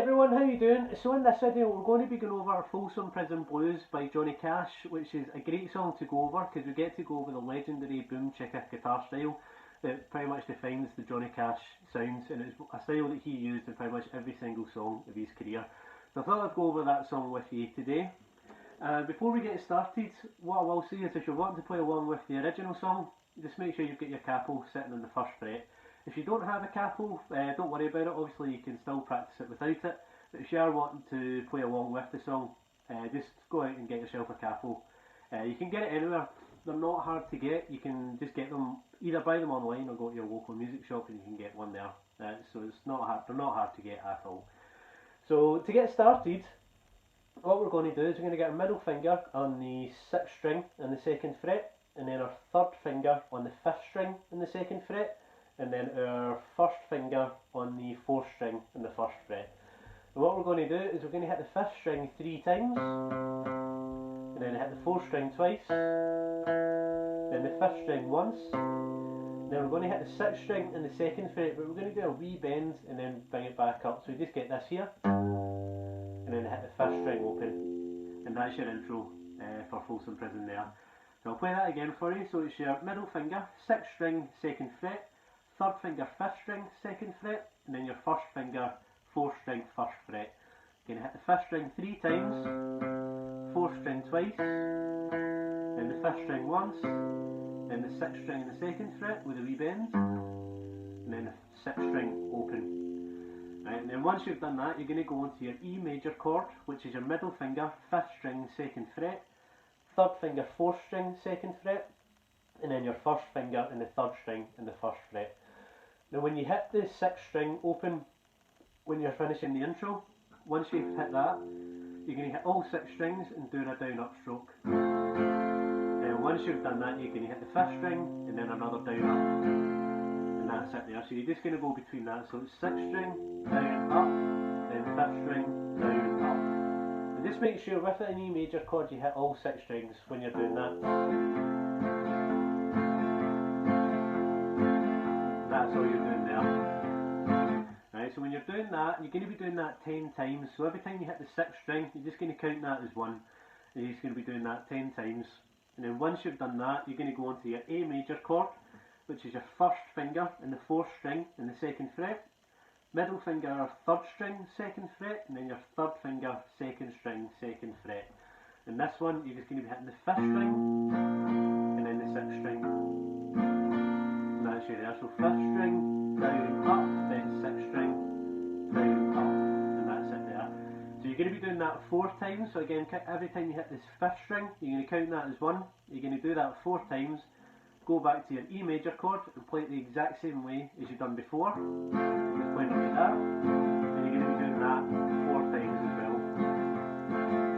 everyone, how you doing? So in this video we're going to be going over Folsom Prison Blues by Johnny Cash, which is a great song to go over because we get to go over the legendary boom chicka guitar style that pretty much defines the Johnny Cash sounds, and it's a style that he used in pretty much every single song of his career. So I thought I'd go over that song with you today. Before we get started, what I will say is if you're wanting to play along with the original song, just make sure you've got your capo sitting on the first fret. If you don't have a capo, don't worry about it, obviously you can still practice it without it, but if you are wanting to play along with the song, just go out and get yourself a capo. You can get it anywhere, they're not hard to get, you can just get them, either buy them online or go to your local music shop and you can get one there. So it's not hard, they're not hard to get at all. So to get started, what we're going to do is we're going to get our middle finger on the 6th string and the 2nd fret, and then our 3rd finger on the 5th string and the 2nd fret, and then our 1st finger on the 4th string and the 1st fret. And what we're going to do is we're going to hit the 5th string 3 times, and then hit the 4th string twice, then the 5th string once, then we're going to hit the 6th string and the 2nd fret, but we're going to do a wee bend and then bring it back up. So we just get this here, and then hit the 5th string open, and that's your intro for Folsom Prison there. So I'll play that again for you. So it's your middle finger, 6th string, 2nd fret, 3rd finger, 5th string, 2nd fret, and then your 1st finger, 4th string, 1st fret. You're going to hit the 5th string 3 times, 4th string twice, then the 5th string once, then the 6th string and the 2nd fret with a wee bend, and then the 6th string open. Right, and then once you've done that, you're going to go into your E major chord, which is your middle finger, 5th string, 2nd fret, 3rd finger, 4th string, 2nd fret, and then your 1st finger in the 3rd string and the 1st fret. Now when you hit the 6th string open, when you're finishing the intro, once you've hit that, you're going to hit all 6 strings and do a down up stroke. And once you've done that, you're going to hit the 5th string and then another down up, and that's it there. So you're just going to go between that, so it's 6th string, down, up, then 5th string, down, up. And just make sure with an E major chord you hit all 6 strings when you're doing that. That's all you're doing there. Right, so when you're doing that, you're going to be doing that 10 times. So every time you hit the 6th string, you're just going to count that as 1. And you're just going to be doing that 10 times. And then once you've done that, you're going to go into your A major chord, which is your 1st finger in the 4th string and the 2nd fret. Middle finger, 3rd string, 2nd fret, and then your 3rd finger, 2nd string, 2nd fret. And this one, you're just going to be hitting the 5th string, and then the 6th string. That's you there, so 5th string, down, up, then 6th string, down, up, and that's it there. So you're going to be doing that 4 times, so again, every time you hit this 5th string, you're going to count that as 1, you're going to do that 4 times, go back to your E major chord and play it the exact same way as you've done before, just playing it like that, and you're going to be doing that 4 times as well.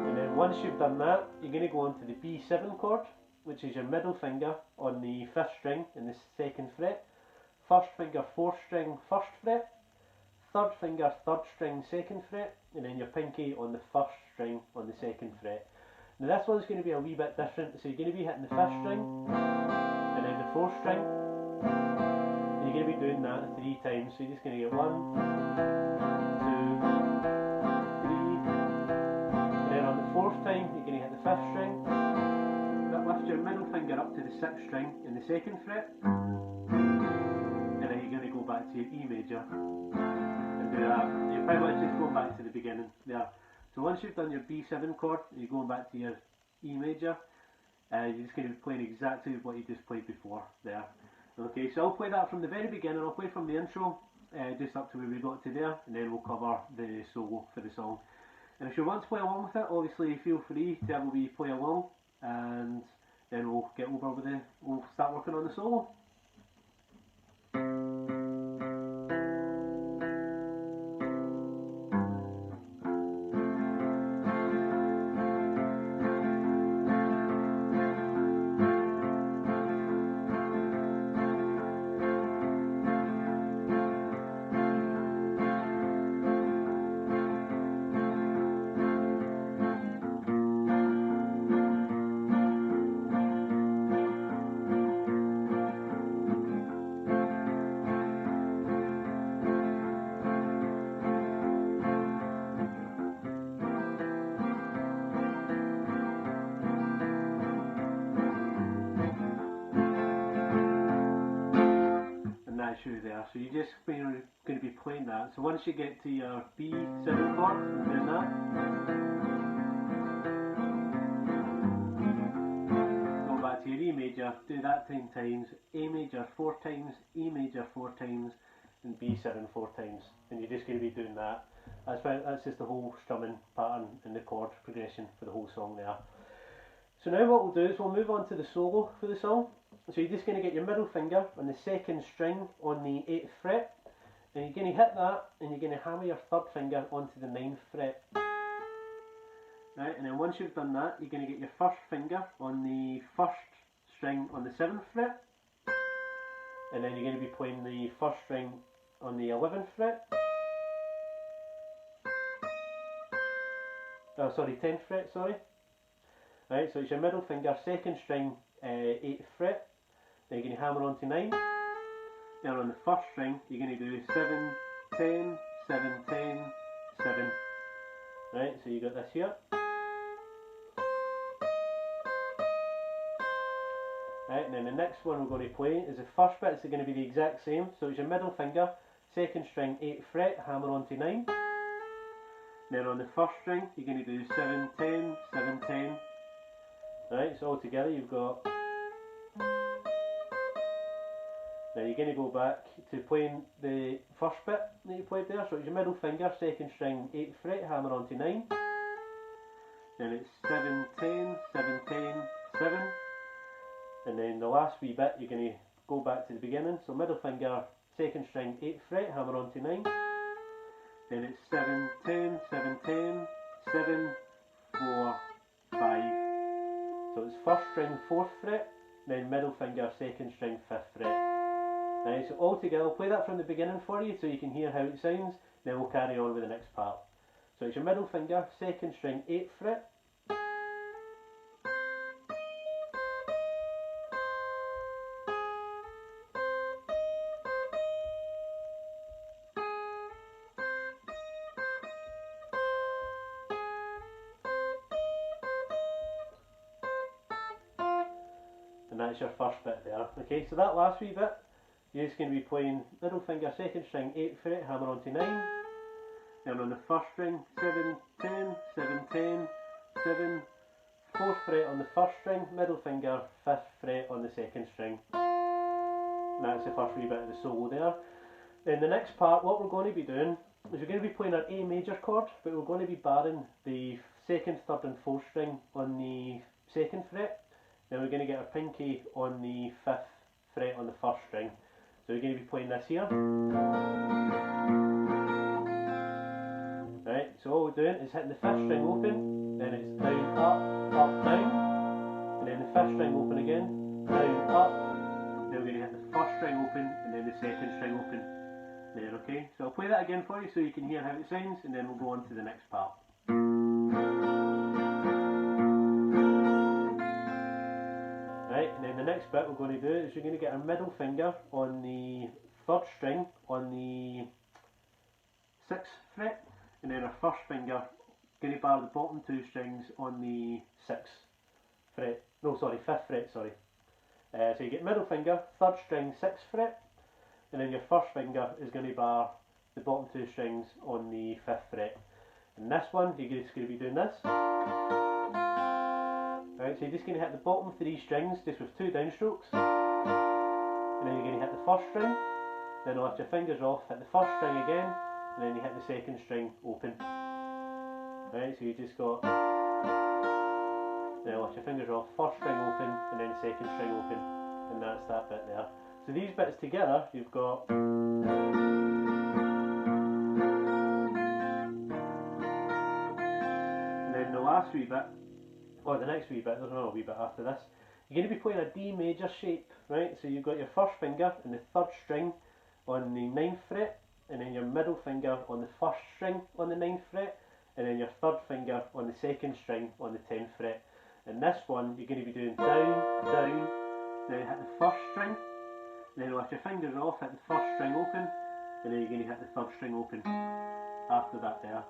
And then once you've done that, you're going to go into the B7 chord, which is your middle finger on the 5th string in the 2nd fret, 1st finger 4th string 1st fret, 3rd finger 3rd string 2nd fret, and then your pinky on the 1st string on the 2nd fret. Now this one's going to be a wee bit different, so you're going to be hitting the 5th string, and then the 4th string, and you're going to be doing that 3 times, so you're just going to get 1, 2, 3, and then on the 4th time you're going to hit the 5th string, lift your middle finger up to the 6th string in the 2nd fret, and then you're going to go back to your E major and do that. You're pretty much just going back to the beginning there. So once you've done your B7 chord, you're going back to your E major, you're just going to be playing exactly what you just played before there. Okay, so I'll play that from the very beginning. I'll play from the intro just up to where we got to there, and then we'll cover the solo for the song. And if you want to play along with it, obviously feel free to have a wee play along, and then we'll get over with it, we'll start working on the solo. there. So you're just going to be playing that. So once you get to your B7 chord, you're doing that. Go back to your E major, do that 10 times, A major 4 times, E major 4 times, and B7 4 times. And you're just going to be doing that. That's just the whole strumming pattern and the chord progression for the whole song there. So now what we'll do is we'll move on to the solo for the song. So you're just going to get your middle finger on the 2nd string on the 8th fret, and you're going to hit that and you're going to hammer your 3rd finger onto the 9th fret. Right, and then once you've done that, you're going to get your 1st finger on the 1st string on the 7th fret, and then you're going to be playing the 1st string on the 11th fret. Oh, sorry, 10th fret, sorry. Right, so it's your middle finger, 2nd string, 8th fret. Then you're going to hammer onto 9. Then on the 1st string, you're going to do 7, 10, 7, 10, 7. Right, so you got this here. Right, and then the next one we're going to play is the first bit. It's going to be the exact same. So it's your middle finger, 2nd string, 8th fret, hammer onto 9. Then on the 1st string, you're going to do 7, 10, 7, 10. Right, so all together you've got. Now you're going to go back to playing the first bit that you played there. So it's your middle finger, 2nd string, 8th fret, hammer onto 9. Then it's 7, 10, 7, 10, 7. And then the last wee bit, you're going to go back to the beginning. So middle finger, 2nd string, 8th fret, hammer onto 9. Then it's 7, 10, 7, 10, 7, 4, 5. So it's 1st string, 4th fret, then middle finger, 2nd string, 5th fret. Right, so all together, I'll play that from the beginning for you so you can hear how it sounds, then we'll carry on with the next part. So it's your middle finger, 2nd string, 8th fret. And that's your first bit there. Okay, so that last wee bit, you're just going to be playing middle finger, 2nd string, 8th fret, hammer onto 9. Then on the 1st string, 7, 10, 7, 10, 7, 4th fret on the 1st string, middle finger, 5th fret on the 2nd string. And that's the first wee bit of the solo there. Then the next part, what we're going to be doing is we're going to be playing our A major chord, but we're going to be barring the 2nd, 3rd and 4th string on the 2nd fret. Then we're going to get our pinky on the 5th fret on the 1st string. So we're going to be playing this here. Right, so all we're doing is hitting the 5th string open, then it's down, up, up, down, and then the 5th string open again, down, up, then we're going to hit the 1st string open, and then the 2nd string open. There, okay? So I'll play that again for you so you can hear how it sounds, and then we'll go on to the next part. Right, and then the next bit we're going to do is we're going to get our middle finger on the 3rd string on the 6th fret, and then our 1st finger going to bar the bottom 2 strings on the 6th fret, no sorry, 5th fret, sorry. So you get middle finger, 3rd string, 6th fret, and then your 1st finger is going to bar the bottom 2 strings on the 5th fret. And this one, you're just going to be doing this. Right, so you're just going to hit the bottom 3 strings just with 2 downstrokes, and then you're going to hit the 1st string, then lift your fingers off, hit the 1st string again, and then you hit the 2nd string open. Right, so you just got, then lift your fingers off, 1st string open, and then 2nd string open, and that's that bit there. So these bits together, you've got. And then the last wee bit, or the next wee bit, there's another wee bit after this. You're going to be playing a D major shape, right? So you've got your 1st finger and the 3rd string on the 9th fret, and then your middle finger on the 1st string on the 9th fret, and then your 3rd finger on the 2nd string on the 10th fret. And this one, you're going to be doing down, down, then hit the 1st string, then lift your fingers off, hit the 1st string open, and then you're going to hit the 3rd string open after that there.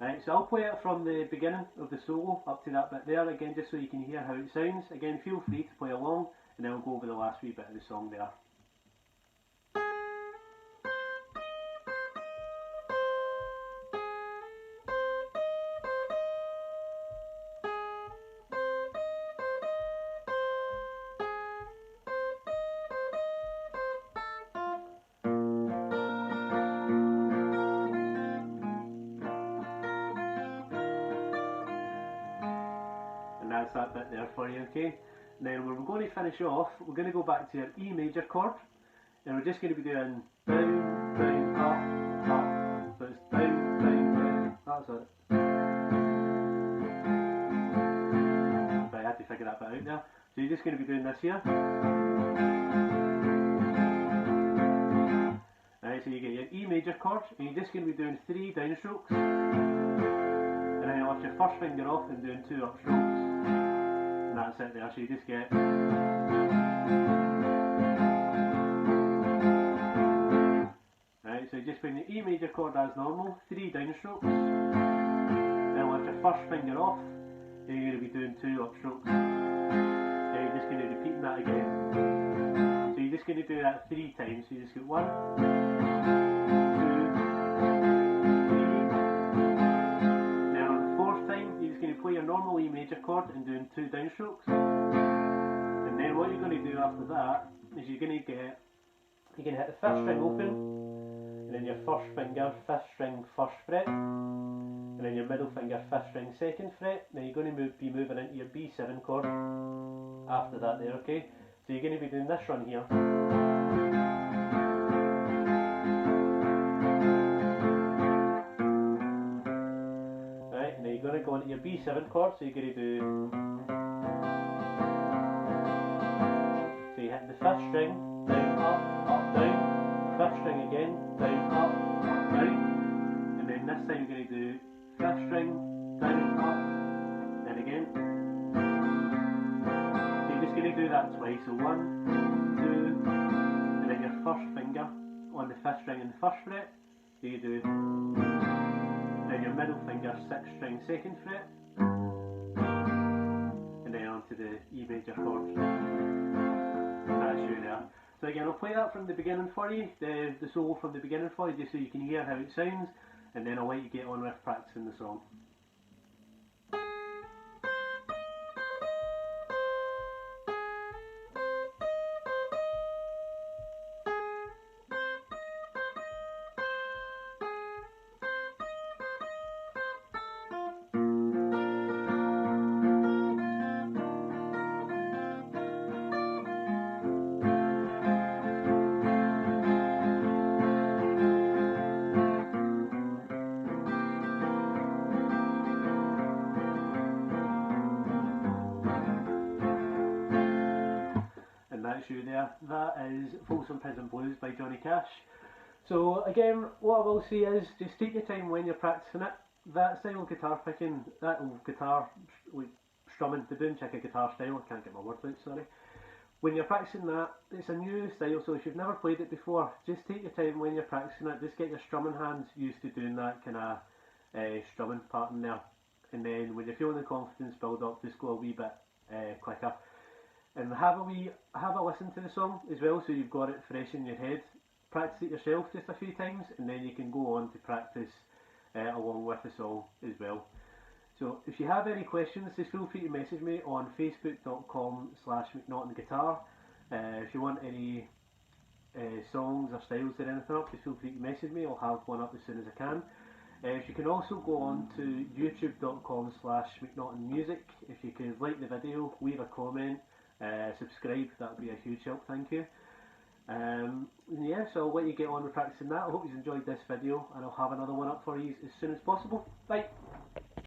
Right, so I'll play it from the beginning of the solo up to that bit there again, just so you can hear how it sounds. Again, feel free to play along, and then we'll go over the last wee bit of the song there. that's that bit there for you, okay? And then when we're going to finish off, we're going to go back to your E major chord, and we're just going to be doing down, down, up, up. So it's down, down, down. That's it. Right, I had to figure that bit out there. So you're just going to be doing this here. Right, so you get your E major chord, and you're just going to be doing 3 downstrokes. And then you'll lift your first finger off and doing 2 upstrokes. And that's it there, so you just get. Right, so you just bring the E major chord as normal, 3 downstrokes. Then lift your first finger off, and you're going to be doing 2 upstrokes. And you're just going to be repeating that again. So you're just going to do that 3 times, so you just get 1, 2, 3. Then on the 4th time, you're just going to play your normal E major chord and doing 2 downstrokes. And then what you're going to do after that is you're going to hit the 5th string open, and then your first finger, 5th string, 1st fret, and then your middle finger, 5th string, 2nd fret. Then you're going to be moving into your B7 chord after that there, okay? So you're going to be doing this run here. Right, and then you're going to go into your B7 chord, so you're going to do. So you hit the 5th string, down, up, down, 5th string again, down, up, down, and then this time you're going to do 5th string, down, up, then again. So you're just going to do that twice, so 1, 2, and then your first finger on the 5th string and the 1st fret, so you do, then your middle finger, 6th string, 2nd fret, and then onto the E major chord. That's you there. So again, I'll play that from the beginning for you, the solo from the beginning for you, just so you can hear how it sounds, and then I'll let you get on with practicing the song. That's you there. That is Folsom Prison Blues by Johnny Cash. So again, what I will say is just take your time when you're practicing it. That style of guitar picking, that guitar like strumming, the boom chicka guitar style, I can't get my words out, sorry. When you're practicing that, it's a new style, so if you've never played it before, just take your time when you're practicing it, just get your strumming hands used to doing that kind of strumming pattern there. And then when you're feeling the confidence build up, just go a wee bit quicker. And have a listen to the song as well, so you've got it fresh in your head. Practice it yourself just a few times, and then you can go on to practice along with the song as well. So if you have any questions, just feel free to message me on facebook.com/McNaughtonGuitar. If you want any songs or styles or anything up, just feel free to message me. I'll have one up as soon as I can. You can also go on to youtube.com/McNaughtonMusic. If you could like the video, leave a comment, subscribe, that would be a huge help, thank you. Yeah, so I'll let you get on with practicing that. I hope you enjoyed this video, and I'll have another one up for you as soon as possible. Bye!